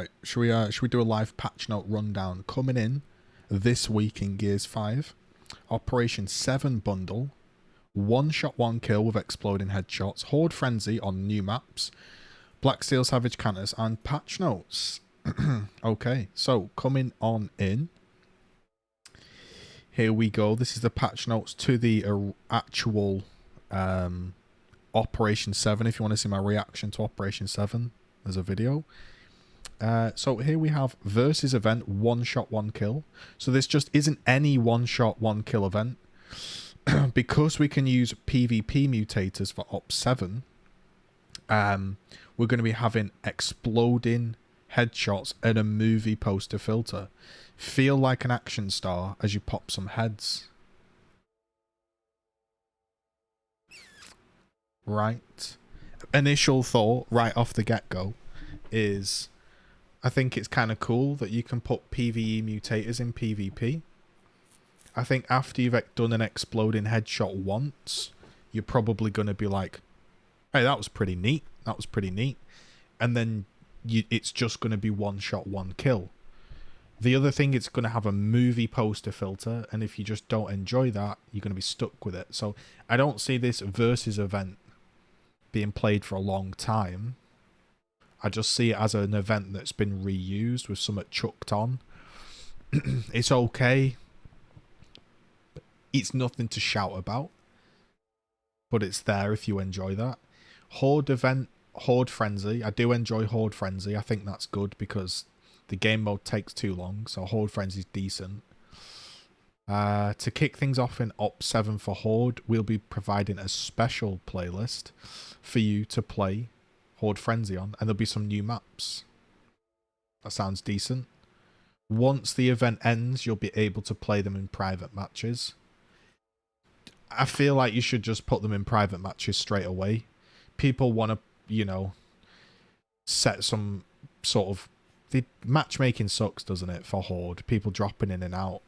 Right, should we do a live patch note rundown? Coming in this week in Gears 5, Operation 7 bundle, one shot, one kill with exploding headshots, Horde Frenzy on new maps, Black Steel Savage Cannons, and patch notes. Okay, so coming on in. Here we go. This is the patch notes to the actual Operation 7. If you want to see my reaction to Operation 7, there's a video. So here we have versus event, one shot, one kill. So this just isn't any one shot, one kill event. Because we can use PvP mutators for Op 7, we're going to be having exploding headshots and a movie poster filter. Feel like an action star as you pop some heads. Right. Initial thought right off the get-go is I think it's kind of cool that you can put PvE mutators in PvP. I think after you've done an exploding headshot once, you're probably going to be like, hey, that was pretty neat. That was pretty neat. And then it's just going to be one shot, one kill. The other thing, it's going to have a movie poster filter. And if you just don't enjoy that, you're going to be stuck with it. So I don't see this versus event being played for a long time. I just see it as an event that's been reused with something chucked on. It's okay. It's nothing to shout about. But it's there if you enjoy that. Horde event, Horde Frenzy. I do enjoy Horde Frenzy. I think that's good because the game mode takes too long. So Horde Frenzy is decent. To kick things off in Op 7 for Horde, we'll be providing a special playlist for you to play Horde Frenzy on, and there'll be some new maps. That sounds decent. Once the event ends, you'll be able to play them in private matches. I feel like you should just put them in private matches straight away. People want to, you know, set some sort of... The matchmaking sucks, doesn't it, for Horde? People dropping in and out.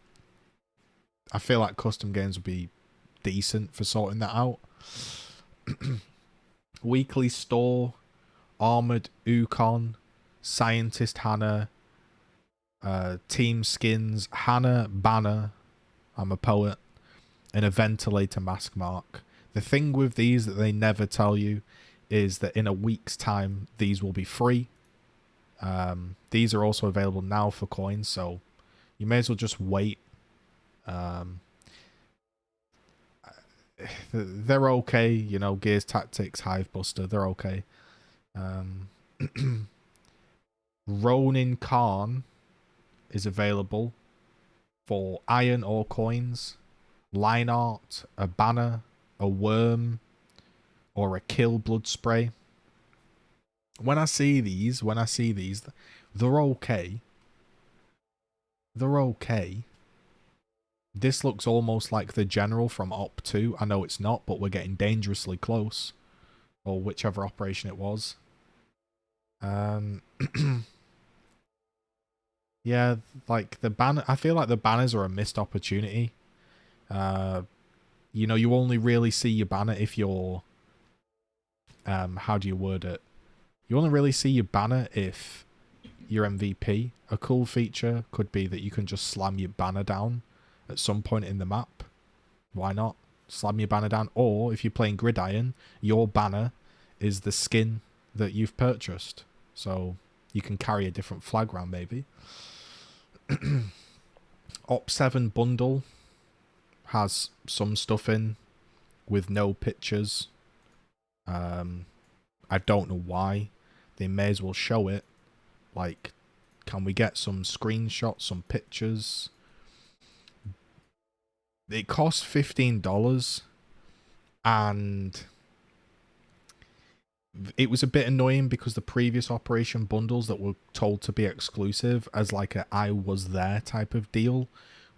I feel like custom games would be decent for sorting that out. Weekly store... Armored Ukon, Scientist Hannah, Team Skins, Hannah Banner, I'm a poet, and a Ventilator Mask Mark. The thing with these that they never tell you is that in a week's time, these will be free. These are also available now for coins, so you may as well just wait. They're okay, you know, Gears Tactics, Hive Buster, they're okay. Ronin Khan is available for iron or coins, line art, a banner, a worm, or a kill blood spray. When I see these, they're okay. They're okay. This looks almost like the general from Op 2. I know it's not, but we're getting dangerously close. Or whichever operation it was. Yeah, like the banner. I feel like the banners are a missed opportunity. You know, you only really see your banner if you're... how do you word it? You only really see your banner if you're MVP. A cool feature could be that you can just slam your banner down at some point in the map. Why not? Slam your banner down. Or if you're playing Gridiron, your banner is the skin that you've purchased. So you can carry a different flag round maybe. Op 7 bundle has some stuff in with no pictures. I don't know why. They may as well show it. Like, can we get some screenshots, some pictures? It costs $15 and it was a bit annoying because the previous Operation bundles that were told to be exclusive as like a I was there type of deal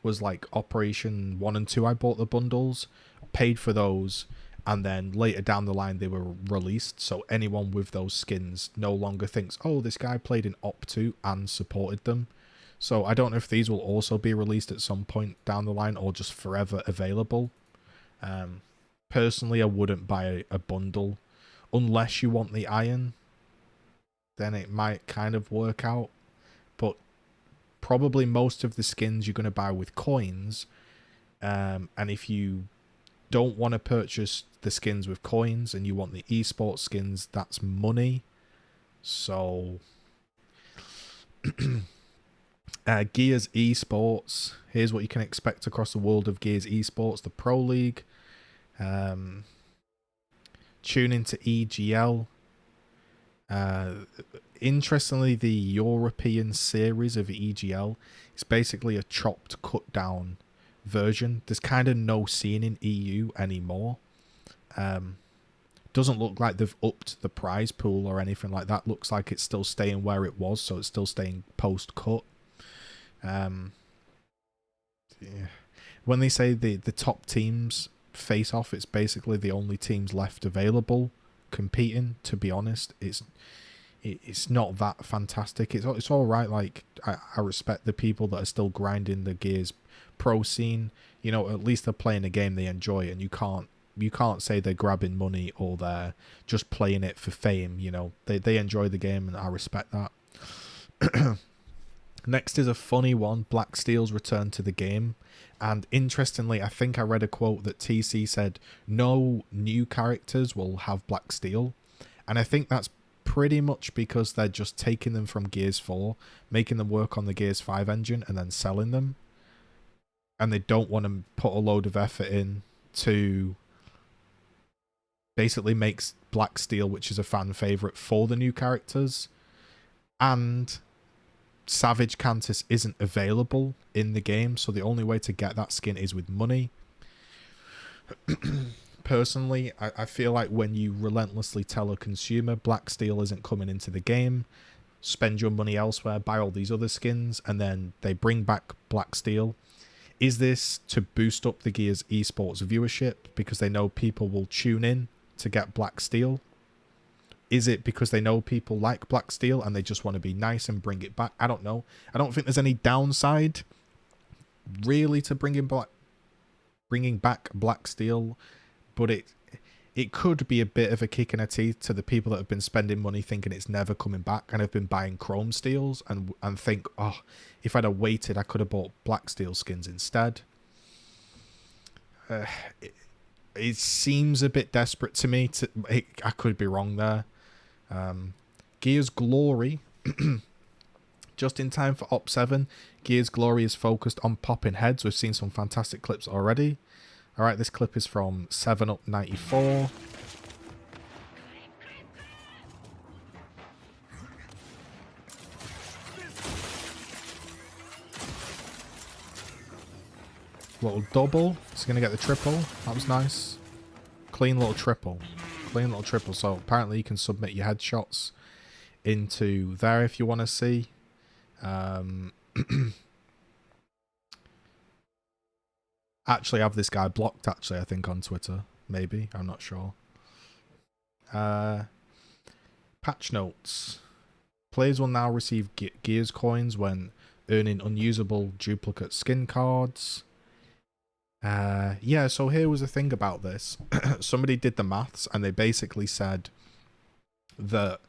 was like Operation 1 and 2. I bought the bundles, paid for those, and then later down the line they were released, so anyone with those skins no longer thinks, oh, this guy played in Op 2 and supported them. So I don't know if these will also be released at some point down the line or just forever available. Personally, I wouldn't buy a bundle unless you want the iron. Then it might kind of work out. but probably most of the skins you're going to buy with coins. And if you don't want to purchase the skins with coins and you want the esports skins, that's money. So Gears Esports, here's what you can expect across the world of Gears Esports: the Pro League, tune into EGL. Interestingly, the European series of EGL is basically a chopped, cut down version. There's kind of no scene in EU anymore. Doesn't look like they've upped the prize pool or anything like that. Looks like it's still staying where it was, so it's still staying post-cut. Yeah. When they say the top teams face off, it's basically the only teams left available competing. To be honest, it's not that fantastic. It's all right. Like I respect the people that are still grinding the Gears Pro scene. You know, at least they're playing a game they enjoy, and you can't say they're grabbing money or they're just playing it for fame. You know, they enjoy the game, and I respect that. Next is a funny one: Blacksteel's return to the game. And interestingly, I think I read a quote that TC said no new characters will have Blacksteel, and I think that's pretty much because they're just taking them from Gears 4, making them work on the Gears 5 engine, and then selling them. And they don't want to put a load of effort in to basically make Blacksteel, which is a fan favorite, for the new characters. And Savage Cantus isn't available in the game, so the only way to get that skin is with money. Personally, I feel like when you relentlessly tell a consumer Blacksteel isn't coming into the game, spend your money elsewhere, buy all these other skins, and then they bring back Blacksteel. Is this to boost up the Gears Esports viewership because they know people will tune in to get Blacksteel? Is it because they know people like Blacksteel and they just want to be nice and bring it back? I don't know. I don't think there's any downside really to bringing back Blacksteel, but it could be a bit of a kick in the teeth to the people that have been spending money thinking it's never coming back and have been buying Chrome Steels and think, oh, if I'd have waited, I could have bought Blacksteel skins instead. It seems a bit desperate to me. I could be wrong there. Gears Glory, just in time for Op 7. Gears Glory is focused on popping heads. We've seen some fantastic clips already. Alright, this clip is from 7up94. Little double. He's going to get the triple. That was nice. Clean little triple. Clean little triple. So apparently you can submit your headshots into there if you want to see. Actually have this guy blocked, actually, I think, on Twitter. Maybe. I'm not sure. Patch notes. Players will now receive Gears coins when earning unusable duplicate skin cards. Yeah, so here was the thing about this. Somebody did the maths and they basically said that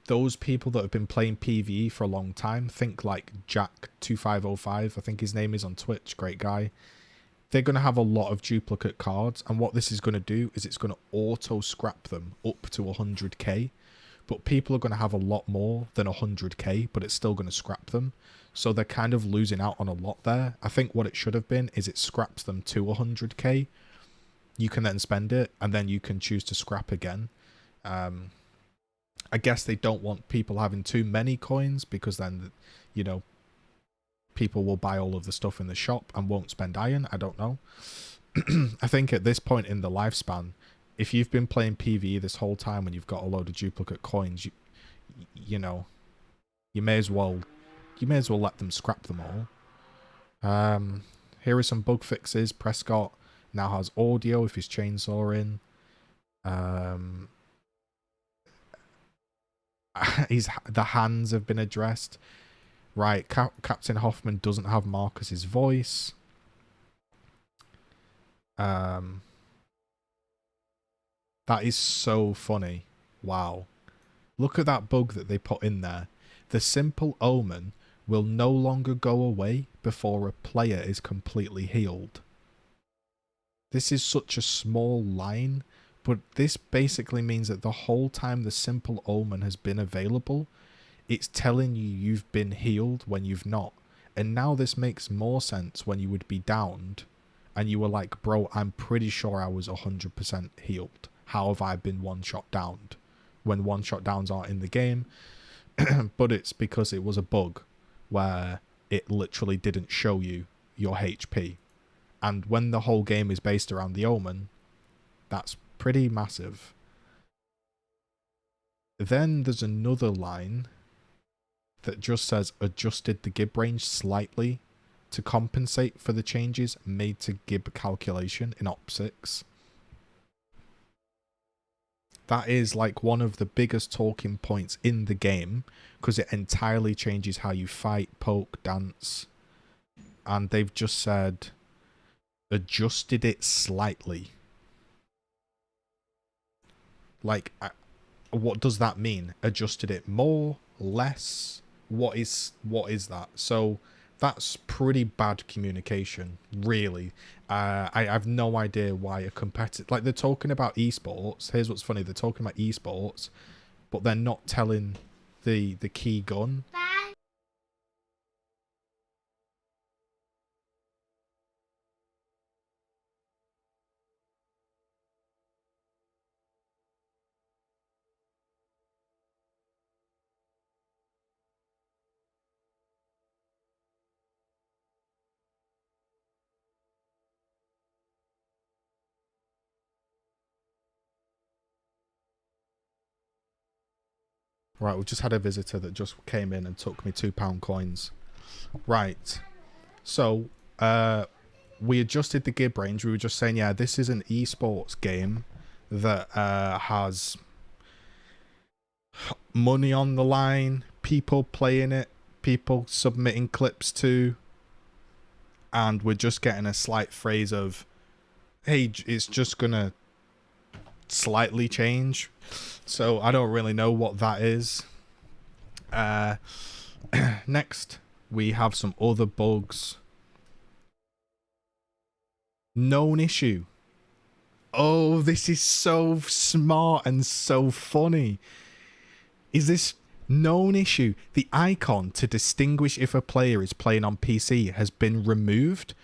those people that have been playing PvE for a long time, think like Jack2505, I think his name is on Twitch, great guy. They're going to have a lot of duplicate cards, and what this is going to do is it's going to auto scrap them up to 100k, but people are going to have a lot more than 100k, but it's still going to scrap them. So they're kind of losing out on a lot there. I think what it should have been is it scraps them to 100k. You can then spend it, and then you can choose to scrap again. I guess they don't want people having too many coins, because then, you know, people will buy all of the stuff in the shop and won't spend iron. I don't know. I think at this point in the lifespan, if you've been playing PvE this whole time and you've got a load of duplicate coins, you know, you may as well let them scrap them all. Here are some bug fixes. Prescott now has audio if he's chainsaw in. The hands have been addressed. Right, Captain Hoffman doesn't have Marcus's voice. That is so funny. Wow. Look at that bug that they put in there. The simple omen will no longer go away before a player is completely healed. This is such a small line, but this basically means that the whole time the simple omen has been available, it's telling you you've been healed when you've not. And now this makes more sense when you would be downed and you were like, bro, I'm pretty sure I was 100% healed. How have I been one-shot downed? When one-shot downs aren't in the game. But it's because it was a bug where it literally didn't show you your HP. And when the whole game is based around the omen, that's pretty massive. Then there's another line that just says adjusted the gib range slightly to compensate for the changes made to gib calculation in Op6. That is like one of the biggest talking points in the game because it entirely changes how you fight, poke, dance. And they've just said adjusted it slightly. Like, what does that mean? Adjusted it more, less? What is that? So that's pretty bad communication, really. I have no idea why a competitor, like, they're talking about esports. Here's what's funny: they're talking about esports, but they're not telling the key gun. Right, we just had a visitor that just came in and took me £2 coins. Right, so we adjusted the gib range. We were just saying, yeah, this is an esports game that has money on the line, people playing it, people submitting clips to, and we're just getting a slight phrase of, hey, it's just gonna slightly change. So I don't really know what that is. Next, we have some other bugs. Known issue. Oh, this is so smart and so funny. Is this known issue? The icon to distinguish if a player is playing on PC has been removed.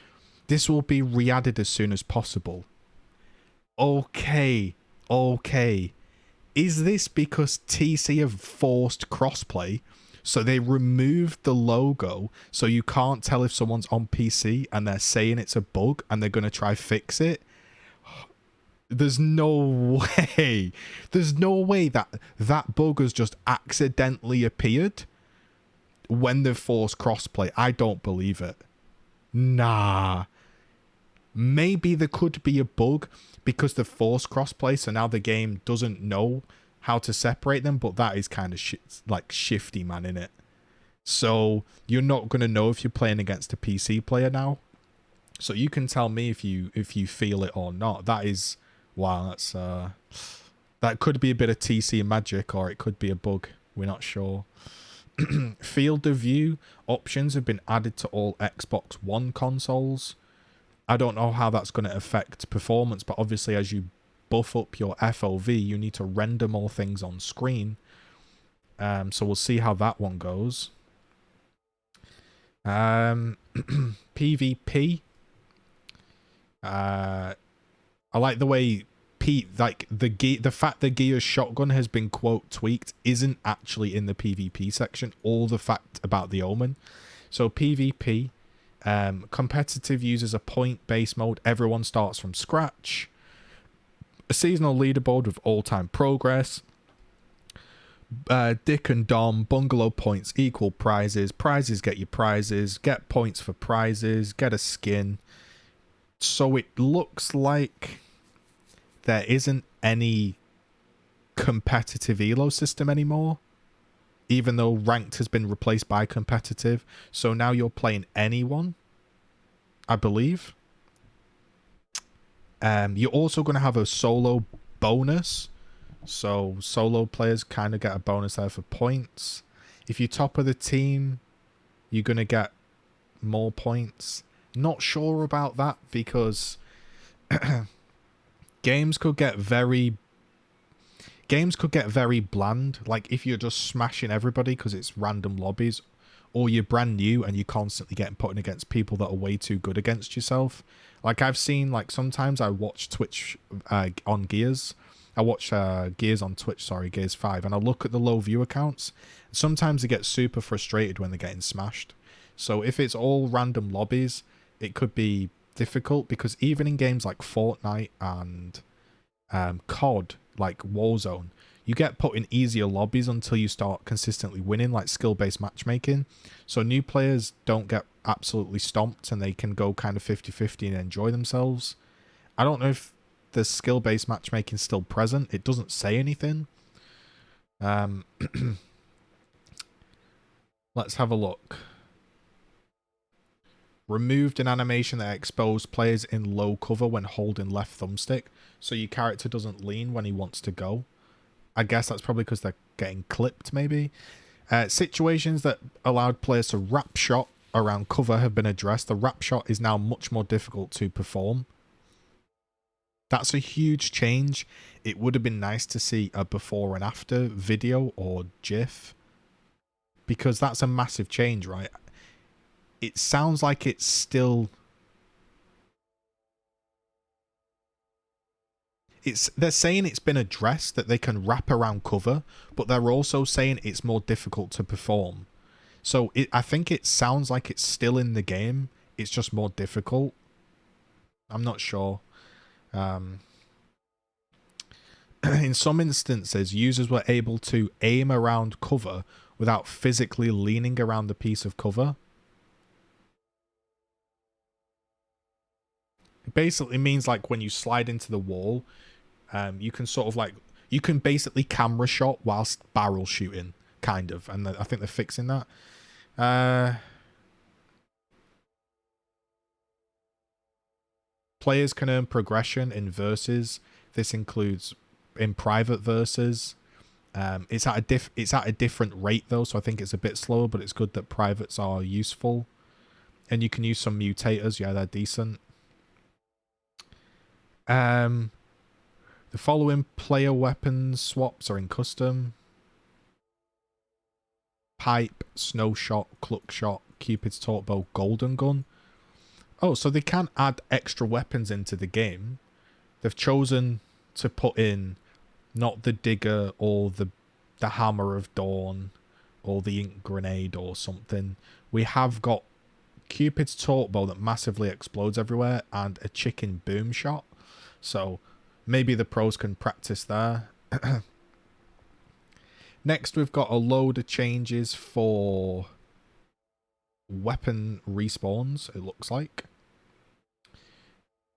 This will be re-added as soon as possible. Okay. Is this because TC have forced crossplay? So they removed the logo so you can't tell if someone's on PC and they're saying it's a bug and they're going to try fix it? There's no way. There's no way that bug has just accidentally appeared when they've forced crossplay. I don't believe it. Nah. Maybe there could be a bug because they've forced crossplay, so now the game doesn't know how to separate them, but that is kind of like shifty, man, innit? So you're not going to know if you're playing against a PC player now. So you can tell me if you feel it or not. That is, wow, that's that could be a bit of TC magic, or it could be a bug. We're not sure. Field of view options have been added to all Xbox One consoles. I don't know how that's going to affect performance, but obviously as you buff up your FOV, you need to render more things on screen. So we'll see how that one goes. PvP. I like the way the fact the Gear's shotgun has been quote tweaked isn't actually in the PvP section, or the fact about the Omen. So PvP, competitive uses a point-based mode. Everyone starts from scratch. A seasonal leaderboard with all-time progress. Dick and Dom, bungalow points equal prizes. Prizes get you prizes. Get points for prizes. Get a skin. So it looks like there isn't any competitive elo system anymore, even though ranked has been replaced by competitive. So now you're playing anyone, I believe. You're also going to have a solo bonus. So solo players kind of get a bonus there for points. if you're top of the team, you're going to get more points. Not sure about that because games could get very bland. Like if you're just smashing everybody because it's random lobbies, or you're brand new and you're constantly getting put in against people that are way too good against yourself. Like I've seen, like sometimes I watch Twitch on Gears. I watch Gears on Twitch, sorry, Gears 5, and I look at the low view accounts. Sometimes they get super frustrated when they're getting smashed. So if it's all random lobbies, it could be difficult because even in games like Fortnite and COD, like Warzone, you get put in easier lobbies until you start consistently winning, like skill-based matchmaking. So new players don't get absolutely stomped and they can go kind of 50-50 and enjoy themselves. I don't know if the skill-based matchmaking is still present. It doesn't say anything. Let's have a look. Removed an animation that exposed players in low cover when holding left thumbstick, so your character doesn't lean when he wants to go. I guess that's probably because they're getting clipped, maybe. Situations that allowed players to wrap shot around cover have been addressed. The wrap shot is now much more difficult to perform. That's a huge change. It would have been nice to see a before and after video or GIF, because that's a massive change, right? It sounds like it's still... They're saying it's been addressed, that they can wrap around cover, but they're also saying it's more difficult to perform. So I think it sounds like it's still in the game. It's just more difficult. I'm not sure. In some instances, users were able to aim around cover without physically leaning around the piece of cover. It basically means like when you slide into the wall, you can sort of like, you can basically camera shot whilst barrel shooting, kind of. And I think they're fixing that. Players can earn progression in versus. This includes in private versus. It's at a different rate though, so I think it's a bit slower, but it's good that privates are useful. And you can use some mutators. Yeah, they're decent. The following player weapons swaps are in custom: pipe, snow shot, cluck shot, Cupid's torque bow, golden gun. Oh, so they can add extra weapons into the game. They've chosen to put in not the digger or the hammer of dawn or the ink grenade or something. We have got Cupid's torque bow that massively explodes everywhere and a chicken boom shot. So maybe the pros can practice there. Next, we've got a load of changes for weapon respawns, it looks like.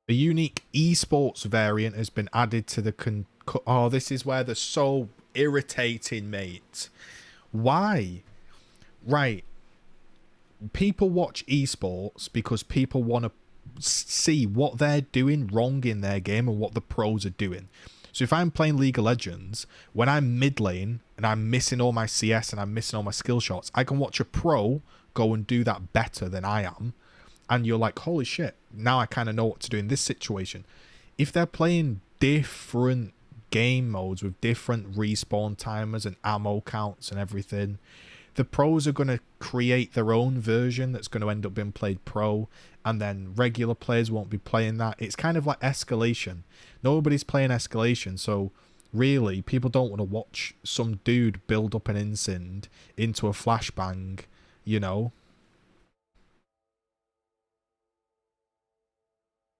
A unique esports variant has been added to the... Oh, this is where they're so irritating, mate. Why? Right. People watch esports because people want to see what they're doing wrong in their game and what the pros are doing. So if I'm playing League of Legends, when I'm mid lane and I'm missing all my CS and I'm missing all my skill shots, I can watch a pro go and do that better than I am. And you're like, holy shit, now I kind of know what to do in this situation. If they're playing different game modes with different respawn timers and ammo counts and everything, the pros are going to create their own version that's going to end up being played pro, and then regular players won't be playing that. It's kind of like escalation. Nobody's playing escalation, so really people don't want to watch some dude build up an Incend into a flashbang, you know?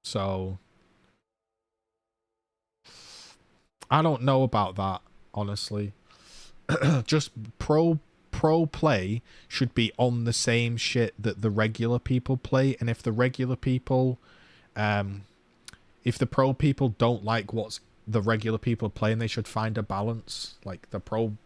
So I don't know about that, honestly. Just pro play should be on the same shit that the regular people play, and if the regular people if the pro people don't like what's the regular people playing, they should find a balance. Like the pro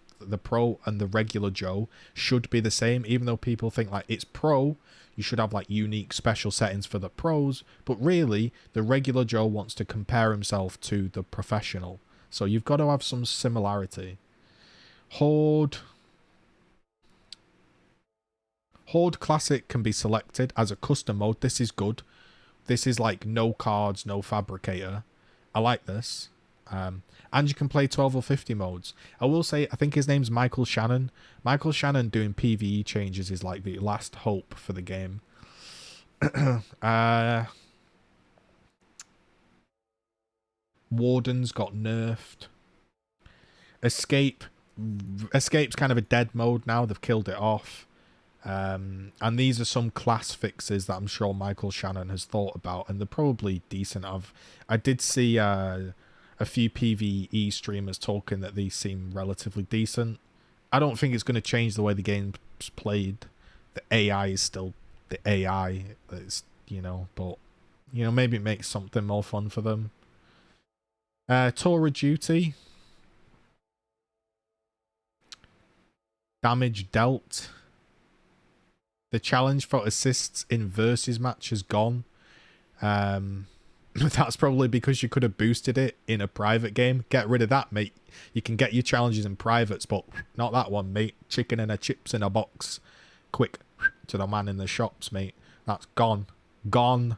and the regular Joe should be the same, even though people think like it's pro, you should have like unique special settings for the pros, but really the regular Joe wants to compare himself to the professional, so you've got to have some similarity. Horde Horde Classic can be selected as a custom mode. This is good. This is like no cards, no fabricator. I like this. And you can play 12 or 50 modes. I will say, I think his name's Michael Shannon. Michael Shannon doing PvE changes is like the last hope for the game. Warden's got nerfed. Escape's kind of a dead mode now. They've killed it off. And these are some class fixes that I'm sure Michael Shannon has thought about, and they're probably decent. I did see a few PvE streamers talking that these seem relatively decent. I don't think it's going to change the way the game's played. The AI is still the AI. It's, you know, but, you know, maybe it makes something more fun for them. Tour of Duty. Damage dealt. The challenge for assists in versus match has gone. That's probably because you could have boosted it in a private game. Get rid of that, mate. You can get your challenges in privates, but not that one, mate. Chicken and a chips in a box. Quick to the man in the shops, mate. That's gone. Gone.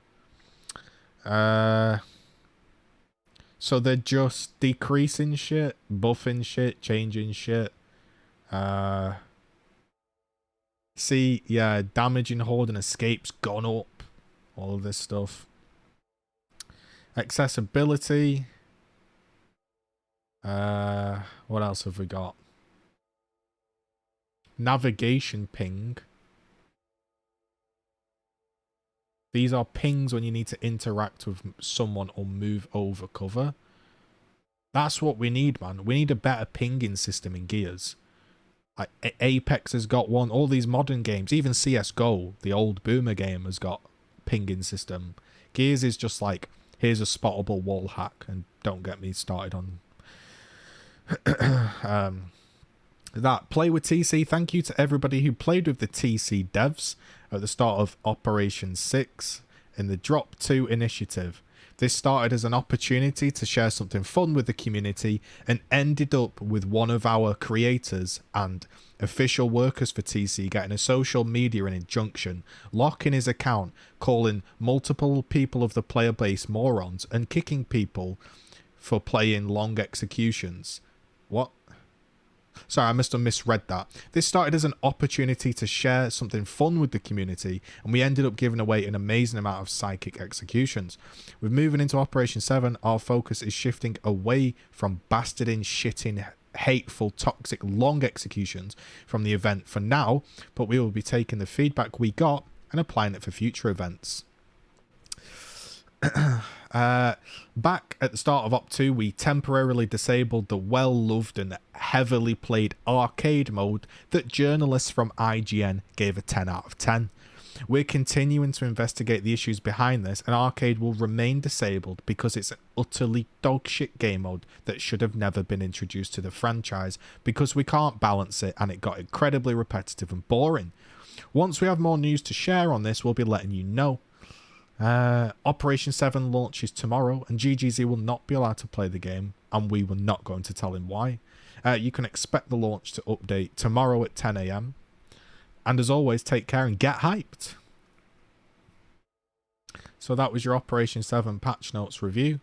So they're just decreasing shit, buffing shit, changing shit. See, yeah, damage in Horde and Escape's gone up. All of this stuff. Accessibility. What else have we got? Navigation ping. These are pings when you need to interact with someone or move over cover. That's what we need, man. We need a better pinging system in Gears. Like Apex has got one. All these modern games, even CSGO, the old boomer game, has got pinging system. Gears is just like, here's a spottable wall hack, and don't get me started on that. Play with TC. Thank you to everybody who played with the TC devs at the start of Operation 6 in the Drop 2 initiative. This started as an opportunity to share something fun with the community and ended up with one of our creators and official workers for TC getting a social media and injunction, locking his account, calling multiple people of the player base morons, and kicking people for playing long executions. What? Sorry, I must have misread that. This started as an opportunity to share something fun with the community, and we ended up giving away an amazing amount of psychic executions. With moving into Operation 7, our focus is shifting away from bastarding, shitting, hateful, toxic, long executions from the event for now, but we will be taking the feedback we got and applying it for future events. Back at the start of Op 2, we temporarily disabled the well-loved and heavily played arcade mode that journalists from IGN gave a 10 out of 10. We're continuing to investigate the issues behind this, and arcade will remain disabled because it's an utterly dogshit game mode that should have never been introduced to the franchise because we can't balance it and it got incredibly repetitive and boring. Once we have more news to share on this, we'll be letting you know. Operation 7 launches tomorrow, and GGZII will not be allowed to play the game, and we were not going to tell him why. You can expect the launch to update tomorrow at 10 AM. And as always, take care and get hyped. So that was your Operation 7 patch notes review.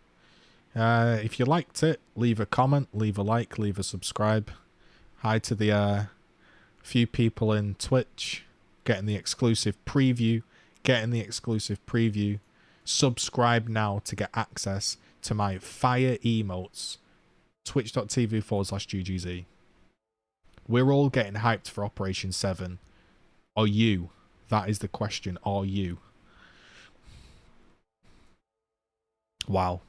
If you liked it, leave a comment, leave a like, leave a subscribe. Hi to the few people in Twitch getting the exclusive preview. Subscribe now to get access to my fire emotes. Twitch.tv/GGZII. We're all getting hyped for Operation 7. Are you? That is the question. Are you? Wow.